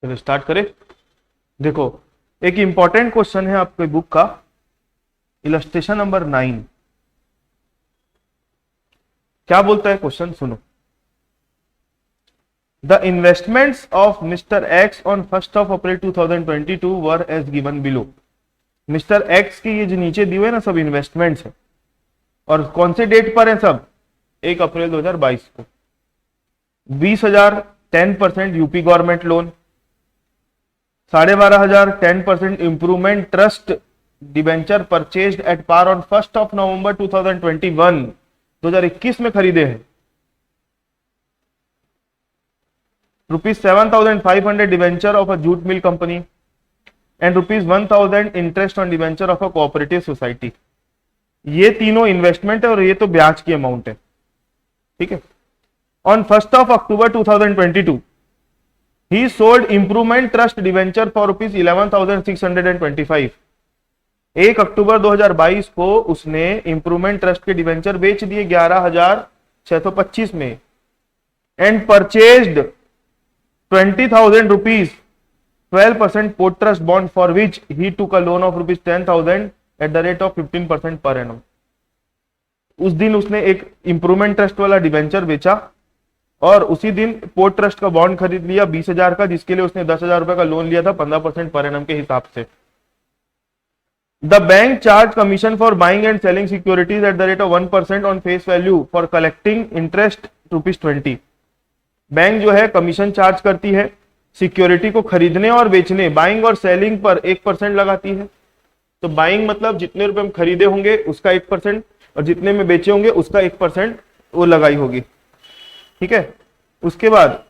चलो स्टार्ट करें। देखो, एक इंपॉर्टेंट क्वेश्चन है आपके बुक का, इलस्ट्रेशन नंबर 9। क्या बोलता है क्वेश्चन, सुनो। The investments of mister X on 1 April 2022 were as given below. Mister X की ये जो नीचे दिए हुए ना सब इन्वेस्टमेंट्स है, और कौन से डेट पर है सब? 1 अप्रैल 2022 को। 20,000 10% UP government loan, 12,500 10% improvement trust debenture purchased at par on 1 November 2021 में खरीदे हैं। ₹7,500 debenture of a jute mill company and ₹1,000 interest on debenture of a cooperative society. ये तीनों इन्वेस्टमेंट है और ये तो ब्याज की अमाउंट है, ठीक है। On 1 October 2022 he sold improvement trust debenture for ₹11,625। 1 अक्टूबर 2022 को उसने इंप्रूवमेंट ट्रस्ट के डिवेंचर बेच दिए 11,625 में, and purchased ₹20,000 12% port trust bond for which he took a loan of ₹10,000 at the rate of 15% per annum. उस दिन उसने एक इंप्रूवमेंट ट्रस्ट वाला डिवेंचर बेचा और उसी दिन पोर्ट ट्रस्ट का बॉन्ड खरीद लिया 20,000 का, जिसके लिए उसने 10,000 रुपए का लोन लिया था 15% पर एनम के हिसाब से। The bank charge commission for buying and selling securities eight the rate of 1% on face value for collecting interest ₹20। Bank जो है कमीशन चार्ज करती है सिक्योरिटी को खरीदने और बेचने, बाइंग और सेलिंग पर 1% लगाती है। तो बाइंग मतलब जितने रुपए में खरीदे होंगे उसका 1% और जितने में बेचे होंगे उसका 1% वो लगाई होगी, ठीक है। उसके बाद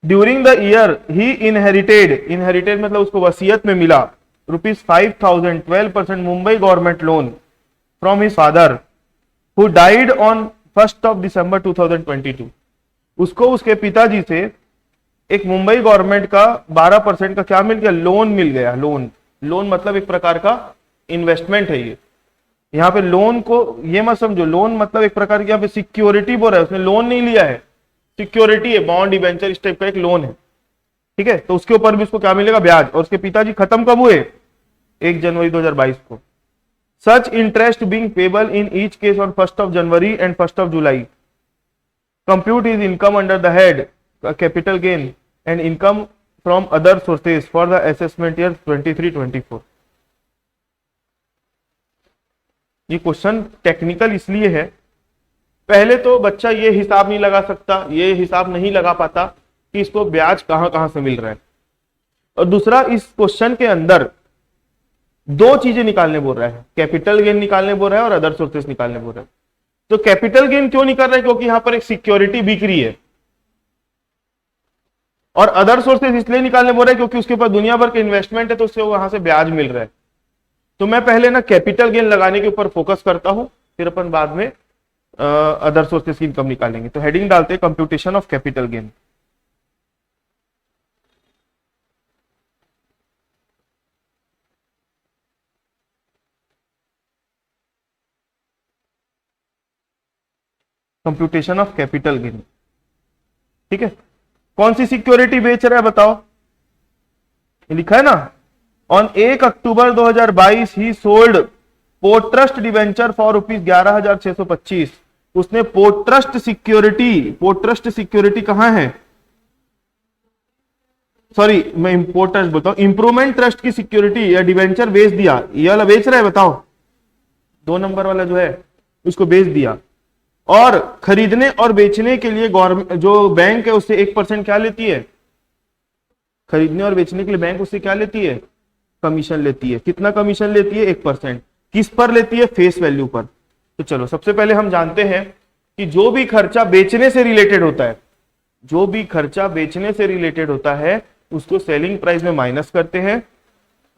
during the year he inherited मतलब उसको वसीयत में मिला ₹5,000 12% Mumbai government loan from his father who died on 1 दिसंबर 2022। उसको उसके पिताजी से एक मुंबई गवर्नमेंट का 12% का क्या मिल गया? लोन मिल गया। लोन मतलब एक प्रकार का इन्वेस्टमेंट है। ये यहाँ पे लोन को ये मत समझो, लोन मतलब एक प्रकार की यहाँ पे सिक्योरिटी बोल रहा है, उसने लोन नहीं लिया है, सिक्योरिटी है, बॉन्ड डिबेंचर इस टाइप का एक लोन है, ठीक है। तो उसके ऊपर भी उसको क्या मिलेगा? ब्याज। और उसके पिताजी खत्म कब हुए? 1 जनवरी 2022 को। Such interest being payable in each case on 1 January and 1 July. Compute is income under the head capital gain and income from other sources for the assessment year 23-24। ये क्वेश्चन टेक्निकल इसलिए है, पहले तो बच्चा ये हिसाब नहीं लगा सकता, ये हिसाब नहीं लगा पाता कि इसको ब्याज कहां कहां से मिल रहा है। और दूसरा, इस क्वेश्चन के अंदर दो चीजें निकालने बोल रहा है, कैपिटल गेन निकालने बोल रहा है और अदर सोर्सेस निकालने बोल रहा है। तो कैपिटल गेन क्यों नहीं कर रहा है? क्योंकि यहां पर एक सिक्योरिटी बिक रही है। और अदर सोर्सेस इसलिए निकालने बोल रहा है क्योंकि उसके ऊपर दुनिया भर के इन्वेस्टमेंट है, तो उससे वहां से ब्याज मिल रहा है। तो मैं पहले ना कैपिटल गेन लगाने के ऊपर फोकस करता हूं, फिर अपन बाद में अदर सोर्सेस की इनकम निकालेंगे। तो हेडिंग डालते हैं computation of capital gain. Computation of capital gain, ठीक है। कौन सी सिक्योरिटी बेच रहा है बताओ? ये लिखा है ना, on 1 October 2022 he sold port trust debenture for ₹11,625। उसने पोर्ट ट्रस्ट सिक्योरिटी कहां है? सॉरी, मैं पोर्ट ट्रस्ट बोलता हूं, इंप्रूवमेंट ट्रस्ट की सिक्योरिटी या डिवेंचर बेच दिया। ये वाला बेच रहा है बताओ, 2 नंबर वाला जो है उसको बेच दिया। और खरीदने और बेचने के लिए गवर्नमेंट जो बैंक है उससे 1% क्या लेती है? खरीदने और बेचने के लिए बैंक उससे क्या लेती है? कमीशन लेती है। कितना कमीशन लेती है? 1%। किस पर लेती है? फेस वैल्यू पर। तो चलो सबसे पहले हम जानते हैं कि जो भी खर्चा बेचने से रिलेटेड होता है, उसको सेलिंग प्राइस में माइनस करते हैं,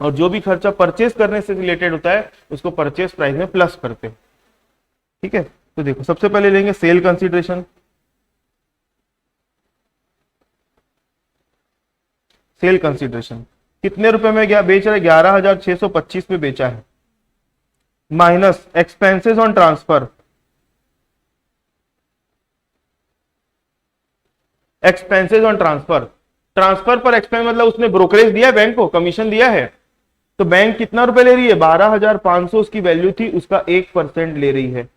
और जो भी खर्चा परचेस करने से रिलेटेड होता है उसको परचेस प्राइस में प्लस करते हैं, ठीक है। तो देखो सबसे पहले लेंगे सेल कंसीडरेशन। सेल कंसीडरेशन कितने रुपए में गया बेच रहा है? 11,625 में बेचा है, minus expenses on transfer expenses on transfer, transfer पर एक्सपेंस मतलब उसने ब्रोकरेज दिया है बैंक को, कमीशन दिया है, तो बैंक कितना रुपए ले रही है, 12,500 उसकी वैल्यू थी, उसका 1% ले रही है।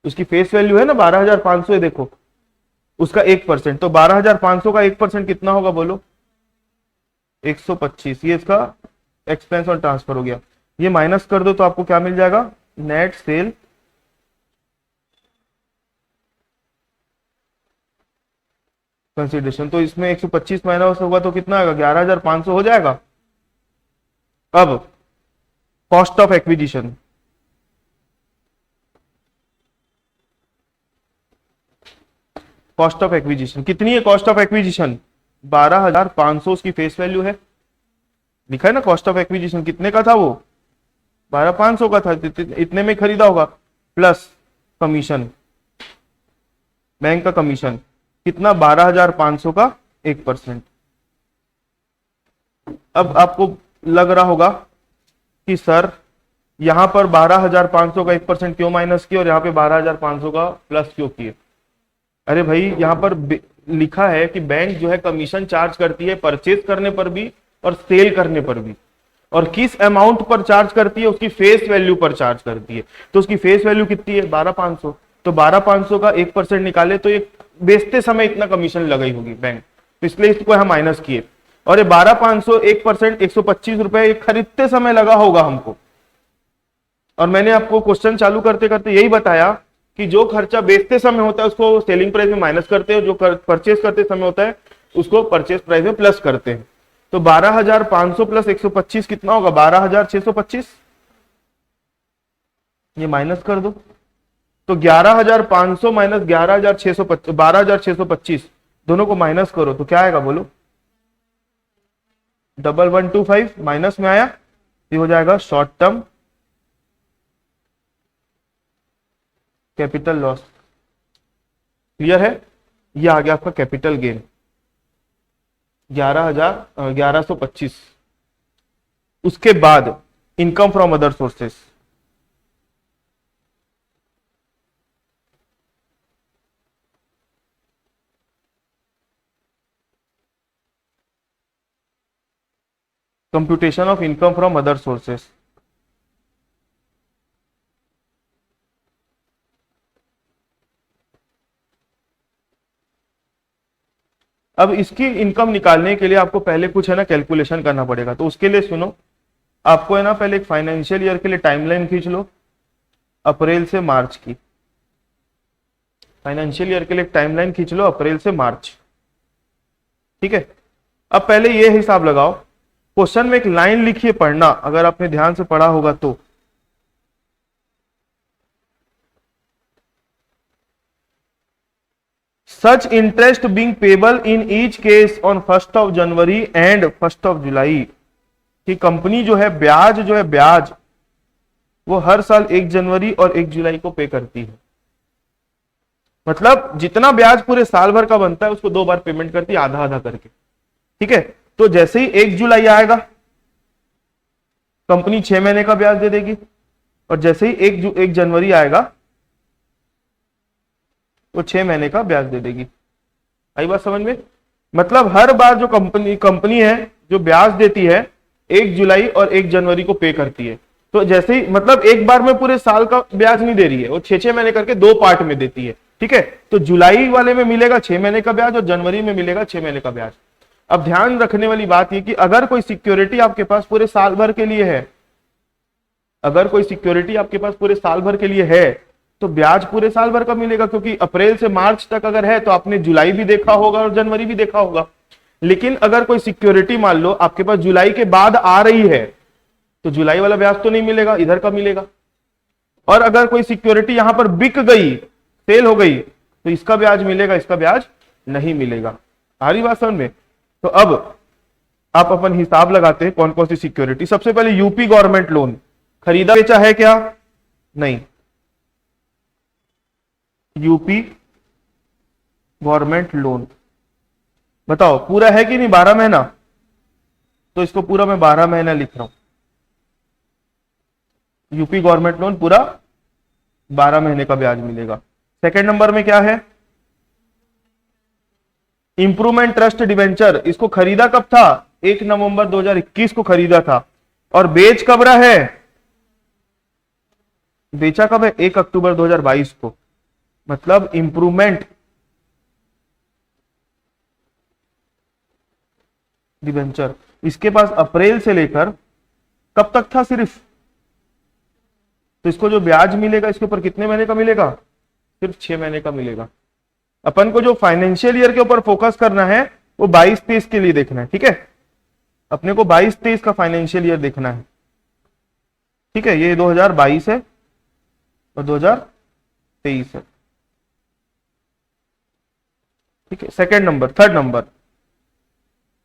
उसकी फेस वैल्यू है ना 12,500 है, देखो उसका 1%, तो 12,500 का 1% कितना होगा बोलो, 125। ये इसका एक्सपेंस ऑन ट्रांसफर हो गया। ये माइनस कर दो तो आपको क्या मिल जाएगा, नेट सेल कंसिडरेशन। तो इसमें 125 माइनस होगा तो कितना आएगा, 11,500 हो जाएगा। अब cost of acquisition, cost of acquisition कितनी है, कॉस्ट ऑफ एक्विजिशन 12,500 उसकी फेस वैल्यू है, लिखा है ना कॉस्ट ऑफ एक्विजिशन कितने का था वो, 12,500 का था, इतने में खरीदा होगा, प्लस कमीशन, बैंक का कमीशन कितना, 12,500 का 1%। अब आपको लग रहा होगा कि सर यहां पर 12,500 का 1% क्यों माइनस किया और यहां पे 12,500 का प्लस क्यों किए। अरे भाई यहां पर लिखा है कि बैंक जो है कमीशन चार्ज करती है परचेज करने पर भी और सेल करने पर भी, और किस अमाउंट पर चार्ज करती है, उसकी फेस वैल्यू पर चार्ज करती है। तो उसकी फेस वैल्यू कितनी है, 12,500, तो 12,500 का 1% निकाले तो ये बेचते समय इतना कमीशन लगाई होगी बैंक, तो इसलिए इसको हम माइनस किए। और ये 12,500 1% 125 रुपए खरीदते समय लगा होगा हमको। और मैंने आपको क्वेश्चन चालू करते करते यही बताया कि जो खर्चा बेचते समय होता है उसको सेलिंग प्राइस में माइनस करते हैं, जो परचेस करते समय होता है उसको परचेस प्राइस में प्लस करते हैं। तो 12,500 प्लस 125 कितना होगा, 12,625, ये माइनस कर दो तो 11,500 माइनस 11,625, 12,625 दोनों को माइनस करो तो क्या आएगा बोलो, 1125 माइनस में आया, ये हो जाएगा short term capital loss. Clear है, ये आ गया आपका कैपिटल गेन 11,125। उसके बाद income from other sources, computation of income from other sources. अब इसकी इनकम निकालने के लिए आपको पहले कुछ है ना कैलकुलेशन करना पड़ेगा, तो उसके लिए सुनो, आपको है ना पहले एक फाइनेंशियल ईयर के लिए टाइमलाइन खींच लो, अप्रैल से मार्च की, फाइनेंशियल ईयर के लिए एक टाइमलाइन खींच लो अप्रैल से मार्च, ठीक है। अब पहले ये हिसाब लगाओ, क्वेश्चन में एक लाइन लिखिए पढ़ना, अगर आपने ध्यान से पढ़ा होगा तो, such interest being payable in each case on 1st of January and 1st of July, कि कंपनी जो है ब्याज वो हर साल 1 जनवरी और 1 जुलाई को पे करती है। मतलब जितना ब्याज पूरे साल भर का बनता है उसको 2 बार पेमेंट करती है, आधा आधा करके, ठीक है। तो जैसे ही 1 जुलाई आएगा कंपनी 6 महीने का ब्याज दे देगी, और जैसे ही 1 जनवरी आएगा वो 6 महीने का ब्याज दे देगी। आई बात समझ में, मतलब हर बार जो कंपनी है जो ब्याज देती है 1 जुलाई और 1 जनवरी को पे करती है। तो जैसे ही मतलब एक बार में पूरे साल का ब्याज नहीं दे रही है, वो 6 महीने करके 2 पार्ट में देती है, ठीक है। तो जुलाई वाले में मिलेगा 6 महीने का ब्याज और जनवरी में मिलेगा 6 महीने का ब्याज। अब ध्यान रखने वाली बात यह कि अगर कोई सिक्योरिटी आपके पास पूरे साल भर के लिए है, अगर कोई सिक्योरिटी आपके पास पूरे साल भर के लिए है तो ब्याज पूरे साल भर का मिलेगा, क्योंकि अप्रैल से मार्च तक अगर है तो आपने जुलाई भी देखा होगा और जनवरी भी देखा होगा। लेकिन अगर कोई सिक्योरिटी मान लो आपके पास जुलाई के बाद आ रही है तो जुलाई वाला ब्याज तो नहीं मिलेगा, इधर का मिलेगा। और अगर कोई सिक्योरिटी यहां पर बिक गई, सेल हो गई, तो इसका ब्याज मिलेगा, इसका ब्याज नहीं मिलेगा। आ रही बात समझ में। तो अब आप अपन हिसाब लगाते हैं कौन कौन सी सिक्योरिटी। सबसे पहले यूपी गवर्नमेंट लोन, खरीदा बेचा है क्या, नहीं, यूपी गवर्नमेंट लोन बताओ पूरा है कि नहीं, 12 महीना, तो इसको पूरा मैं 12 महीना लिख रहा हूं, यूपी गवर्नमेंट लोन पूरा 12 महीने का ब्याज मिलेगा। सेकंड नंबर में क्या है, इंप्रूवमेंट ट्रस्ट डिवेंचर, इसको खरीदा कब था? 1 नवंबर 2021 को खरीदा था। और बेच कब रहा है? बेचा कब है? 1 अक्टूबर 2022 को। मतलब इंप्रूवमेंट डिवेंचर इसके पास अप्रैल से लेकर कब तक था सिर्फ? तो इसको जो ब्याज मिलेगा इसके ऊपर कितने महीने का मिलेगा? सिर्फ 6 महीने का मिलेगा। अपन को जो फाइनेंशियल ईयर के ऊपर फोकस करना है वो 22-23 के लिए देखना है, ठीक है। अपने को 22-23 का फाइनेंशियल ईयर देखना है, ठीक है। ये 2022 है और 2023 है, ठीक है। सेकंड नंबर, थर्ड नंबर,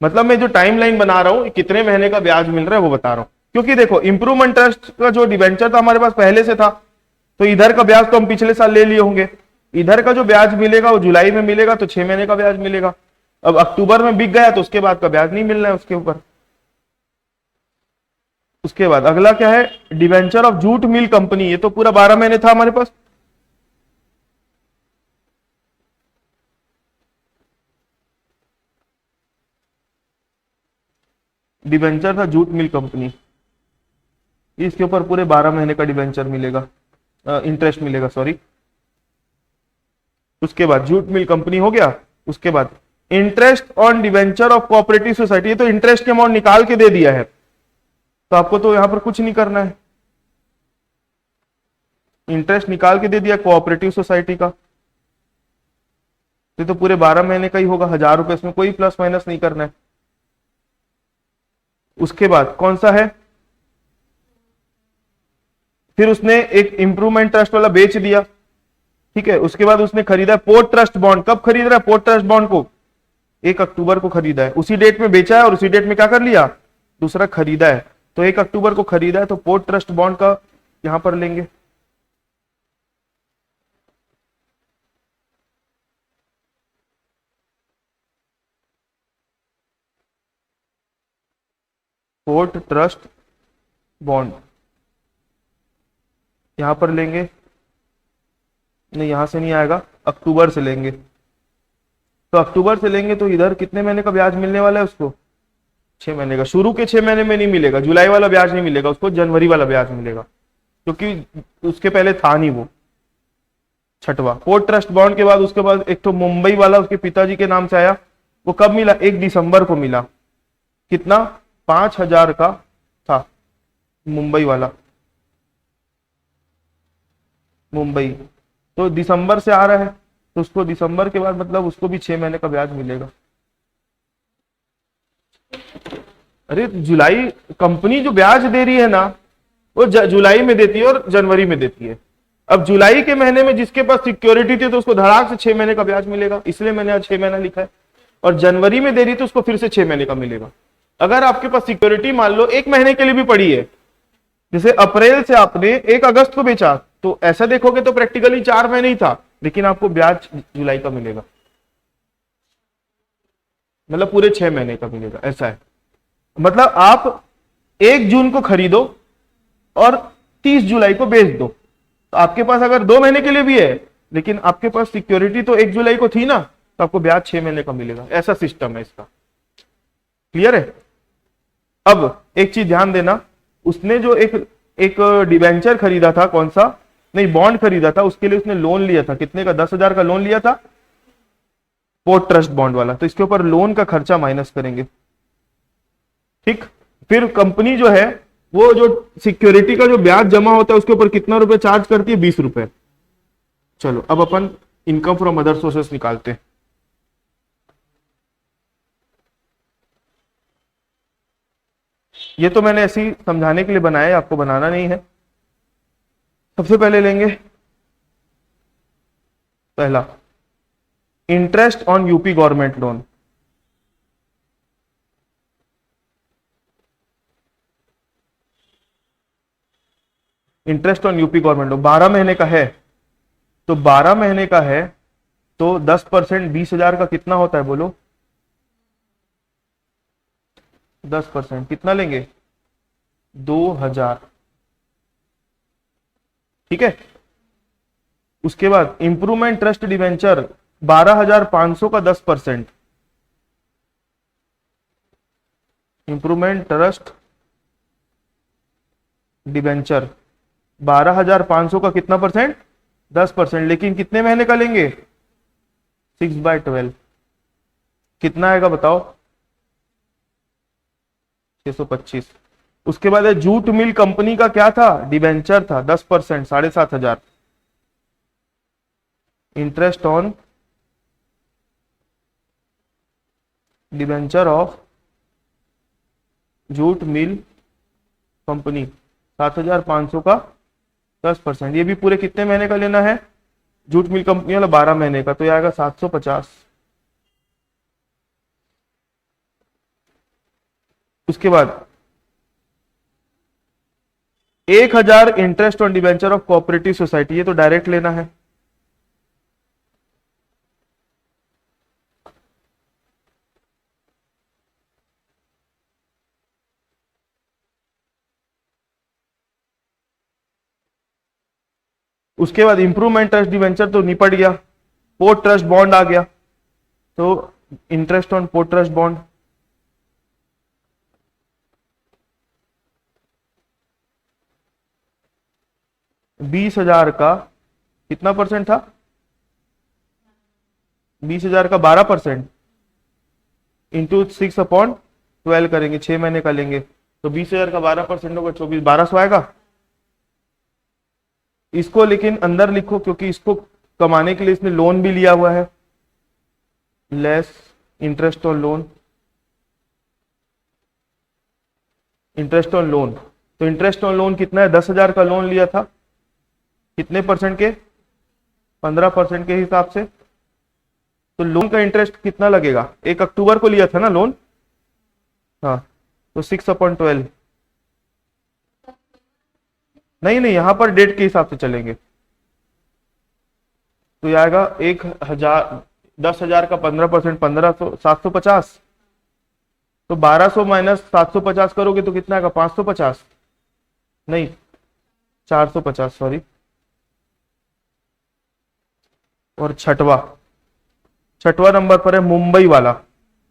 मतलब मैं जो टाइमलाइन बना रहा हूं कितने महीने का ब्याज मिल रहा है वो बता रहा हूं। क्योंकि देखो इंप्रूवमेंट ट्रस्ट का जो डिवेंचर था हमारे पास पहले से था, तो इधर का ब्याज तो हम पिछले साल ले लिए होंगे। इधर का जो ब्याज मिलेगा वो जुलाई में मिलेगा, तो 6 महीने का ब्याज मिलेगा। अब अक्टूबर में बिक गया तो उसके बाद का ब्याज नहीं मिलना है उसके ऊपर। उसके बाद अगला क्या है? Debenture of jute mill company, ये तो पूरा 12 महीने था हमारे पास। डिवेंचर था जूट मिल कंपनी, इसके ऊपर पूरे 12 महीने का डिवेंचर मिलेगा, इंटरेस्ट मिलेगा, सॉरी। उसके बाद जूट मिल कंपनी हो गया। उसके बाद interest on debenture of cooperative society, ये तो इंटरेस्ट के अमाउंट निकाल के दे दिया है, तो आपको तो यहां पर कुछ नहीं करना है। इंटरेस्ट निकाल के दे दिया कोऑपरेटिव सोसाइटी का, तो पूरे 12 महीने का ही होगा, 1000 रुपए, इसमें कोई प्लस माइनस नहीं करना है। उसके बाद कौन सा है? फिर उसने एक इंप्रूवमेंट ट्रस्ट वाला बेच दिया, ठीक है। उसके बाद उसने खरीदा पोर्ट ट्रस्ट बॉन्ड। कब खरीद रहा है पोर्ट ट्रस्ट बॉन्ड को? 1 अक्टूबर को खरीदा है, उसी डेट में बेचा है और उसी डेट में क्या कर लिया? दूसरा खरीदा है, तो 1 अक्टूबर को खरीदा है, तो पोर्ट ट्रस्ट बॉन्ड का यहां पर लेंगे। पोर्ट ट्रस्ट बॉन्ड यहां पर लेंगे, नहीं यहां से नहीं आएगा, अक्टूबर से लेंगे। तो अक्टूबर से लेंगे तो इधर कितने महीने का ब्याज मिलने वाला है उसको? 6 महीने का। शुरू के 6 महीने में नहीं मिलेगा, जुलाई वाला ब्याज नहीं मिलेगा उसको, जनवरी वाला ब्याज मिलेगा, क्योंकि उसके पहले था नहीं वो, छठवा। पोर्ट ट्रस्ट बॉन्ड के बाद उसके बाद एक तो मुंबई वाला उसके पिताजी के नाम से आया, वो कब मिला? 1 दिसंबर को मिला। कितना? 5000 का था मुंबई वाला, मुंबई। तो दिसंबर से आ रहा है, तो उसको दिसंबर के बाद मतलब उसको भी 6 महीने का ब्याज मिलेगा। अरे जुलाई, कंपनी जो ब्याज दे रही है ना वो जुलाई में देती है और जनवरी में देती है। अब जुलाई के महीने में जिसके पास सिक्योरिटी थी तो उसको धड़ाक से 6 महीने का ब्याज मिलेगा, इसलिए मैंने आज 6 महीना लिखा है। और जनवरी में दे रही तो उसको फिर से 6 महीने का मिलेगा। अगर आपके पास सिक्योरिटी मान लो 1 महीने के लिए भी पड़ी है, जैसे अप्रैल से आपने 1 अगस्त को बेचा, तो ऐसा देखोगे तो प्रैक्टिकली 4 महीने ही था, लेकिन आपको ब्याज जुलाई का मिलेगा, मतलब पूरे 6 महीने का मिलेगा, ऐसा है। मतलब आप 1 जून को खरीदो और 30 जुलाई को बेच दो, तो आपके पास अगर 2 महीने के लिए भी है, लेकिन आपके पास सिक्योरिटी तो 1 जुलाई को थी ना, तो आपको ब्याज 6 महीने का मिलेगा। ऐसा सिस्टम है इसका, क्लियर है। अब एक चीज ध्यान देना, उसने जो एक डिवेंचर खरीदा था, कौन सा, नहीं बॉन्ड खरीदा था, उसके लिए उसने लोन लिया था, कितने का? 10,000 का लोन लिया था, पोर्ट ट्रस्ट बॉन्ड वाला। तो इसके ऊपर लोन का खर्चा माइनस करेंगे, ठीक। फिर कंपनी जो है वो जो सिक्योरिटी का जो ब्याज जमा होता है उसके ऊपर कितना रुपए चार्ज करती है? 20 रुपए। चलो अब अपन इनकम फ्रॉम अदर सोर्सेस निकालते हैं। ये तो मैंने ऐसी समझाने के लिए बनाया है, आपको बनाना नहीं है। सबसे पहले लेंगे पहला interest on UP government loan. Interest on UP government loan 12 महीने का है, तो 12 महीने का है तो 10% 20,000 का कितना होता है बोलो? 10% कितना लेंगे? 2,000, ठीक है। उसके बाद इंप्रूवमेंट ट्रस्ट डिवेंचर 12,500 का 10%, इंप्रूवमेंट ट्रस्ट डिबेंचर 12,500 का कितना परसेंट? 10%। लेकिन कितने महीने का लेंगे? 6/12। कितना आएगा बताओ? 625। उसके बाद है जूट मिल कंपनी का क्या था? डिबेंचर था 10%, 7,500। Interest on debenture of jute mill company 7,500 का 10%। ये भी पूरे कितने महीने का लेना है? जूट मिल कंपनी वाला 12 महीने का, तो ये आएगा 750। उसके बाद 1,000 interest on debenture of cooperative society, ये तो डायरेक्ट लेना है। उसके बाद इंप्रूवमेंट ट्रस्ट डिवेंचर तो निपट गया। पोर्ट ट्रस्ट बॉन्ड आ गया, तो interest on port trust bond 20,000 का कितना परसेंट था? 20,000 का 12% इंटू 6/12 करेंगे, 6 महीने का लेंगे, तो 20,000 का 12% होगा 24, 1200 आएगा। इसको लेकिन अंदर लिखो, क्योंकि इसको कमाने के लिए इसने लोन भी लिया हुआ है। Less interest on loan, interest on loan, तो इंटरेस्ट ऑन लोन कितना है? 10,000 का लोन लिया था, कितने परसेंट के? 15% के हिसाब से। तो लोन का इंटरेस्ट कितना लगेगा? 1 अक्टूबर को लिया था ना लोन, हाँ, तो 6/12। नहीं नहीं, यहां पर डेट के हिसाब से चलेंगे, तो ये आएगा 1,000, 10,000 का 15%, 1,500, 750। तो 1,200 माइनस 750 करोगे तो कितना आएगा? 550, नहीं 450, सॉरी। और छठवा नंबर पर है मुंबई वाला।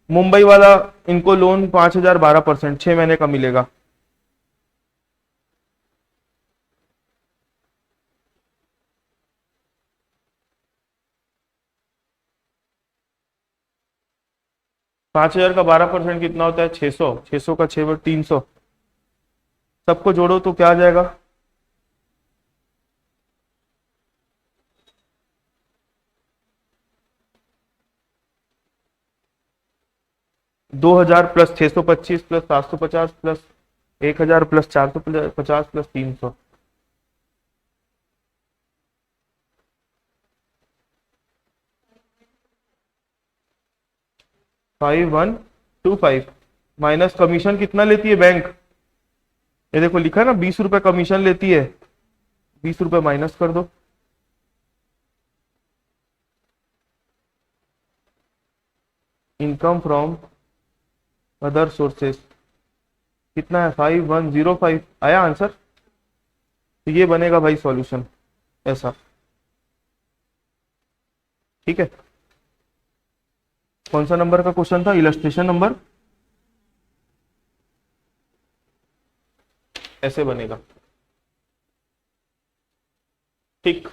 मुंबई वाला इनको लोन 5,000, 12%, 6 महीने का मिलेगा। पांच हजार का 12% कितना होता है? 600। 600 का 6 300। सबको जोड़ो तो क्या आ जाएगा? 2,000 plus 625 plus 750 plus 1,000 plus 450 plus 300। 5,125 minus commission कितना लेती है बैंक? ये देखो लिखा है ना, 20 रुपए कमीशन लेती है, 20 रुपए माइनस कर दो। इनकम फ्रॉम अदर सोर्सेस कितना है? 5,105 आया आंसर। तो ये बनेगा भाई सॉल्यूशन ऐसा, ठीक है। कौन सा नंबर का क्वेश्चन था? इलस्ट्रेशन नंबर, ऐसे बनेगा, ठीक।